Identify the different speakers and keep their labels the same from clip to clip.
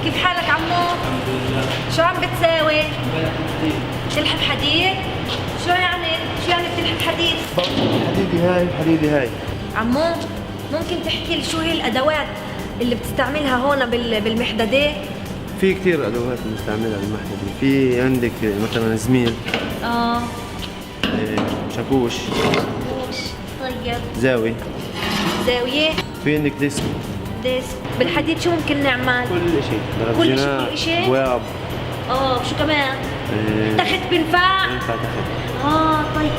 Speaker 1: كيف حالك عمو؟ شو عم بتساوي؟ تلحب حديد؟ شو يعني بتلحب حديد؟
Speaker 2: حديدي هاي
Speaker 1: عمو ممكن تحكي لي شو هي الأدوات اللي بتستعملها هون بالمحددة؟
Speaker 2: في كتير ادوات بنستعملها بالمحددة. في عندك مثلا زميل، شاكوش،
Speaker 1: طيب
Speaker 2: زاوية، في عندك ديسك.
Speaker 1: بالحديد شو ممكن نعمل؟
Speaker 2: كل
Speaker 1: كل شيء؟
Speaker 2: بواب.
Speaker 1: شو كمان؟ تخت بنفع؟
Speaker 2: ينفع تخت.
Speaker 1: طيب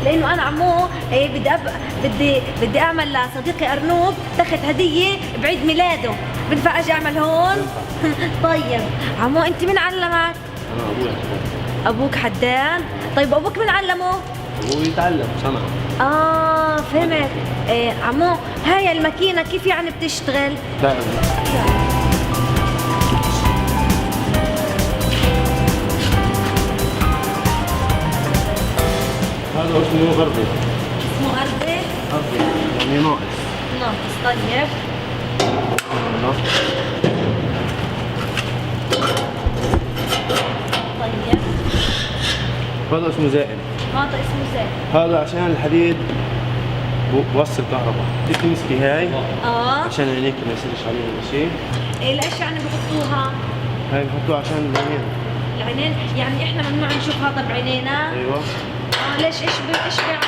Speaker 1: لانه انا عمو بدي اعمل لصديقي ارنوب تخت هديه بعيد ميلاده، بنفع اجي اعمل هون؟ طيب عمو انت مين علمك؟
Speaker 2: انا ابوي حداد.
Speaker 1: ابوك حداد؟ طيب ابوك مين علمه؟
Speaker 2: ابوي يتعلم صنعة.
Speaker 1: فهمت. عمو هاي الماكينه كيف يعني بتشتغل؟
Speaker 2: هذا اسمه غربي.
Speaker 1: اسمه غربي؟
Speaker 2: يعني ناقص.
Speaker 1: طيب طيب
Speaker 2: هذا اسمه زائد.
Speaker 1: هذا اسمه زائد.
Speaker 2: هذا عشان الحديد بوصل كهرباء. بدك تمسكي هاي عشان عينيك ما يصيرش عليها شيء.
Speaker 1: ليش يعني بحطوها؟
Speaker 2: هاي بحطوها عشان
Speaker 1: العينين يعني احنا ممنوع نشوف هذا بعينينا؟
Speaker 2: ايوه.
Speaker 1: ليش ايش بيعمل؟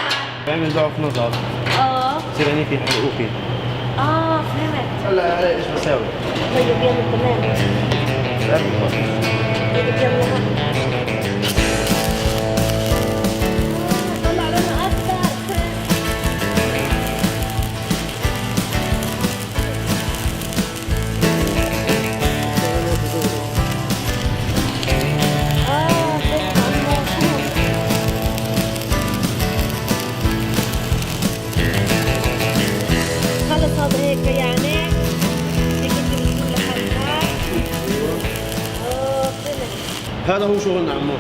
Speaker 2: بيعمل ضعف نظر. بصير عينيك يحرقوكي.
Speaker 1: فهمت.
Speaker 2: هلا علي ايش بساوي؟
Speaker 1: طيب يلا تمام. طيب يلا طلع لنا اكثر. خلص هذا هيك يعني بدك انت بتقول لحالك. فهمت.
Speaker 2: هذا هو شغلنا عمو.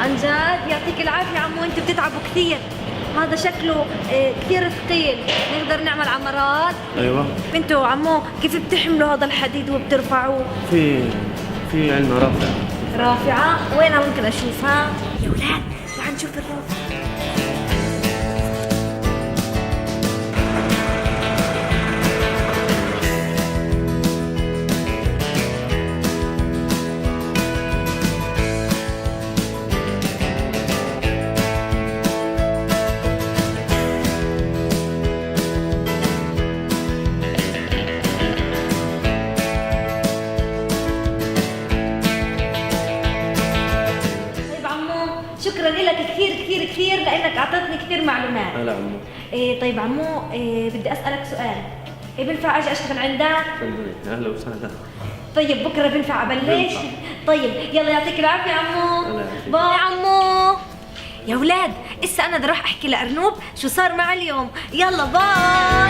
Speaker 1: عن جد يعطيك العافية عمو، انتوا بتتعبوا كثير. هذا شكله كثير ثقيل، نقدر نعمل عمرات.
Speaker 2: ايوه.
Speaker 1: انتوا عمو كيف بتحملوا هذا الحديد وبترفعوه؟
Speaker 2: في عندنا
Speaker 1: رافعة؟ وينها ممكن اشوفها؟ يا ولاد تعال نشوف الرافعة. شكرا لك كثير كثير كثير لانك اعطيتني كثير معلومات.
Speaker 2: هلا عمو.
Speaker 1: طيب عمو بدي اسالك سؤال. بنفع اجي اشتغل عندك؟
Speaker 2: اهلا وسهلا.
Speaker 1: طيب بكره بنفع ابلش؟ طيب يلا يعطيك العافيه عمو. باي عمو. يا ولاد هسه انا بدي اروح احكي لارنوب شو صار معي اليوم. يلا باي.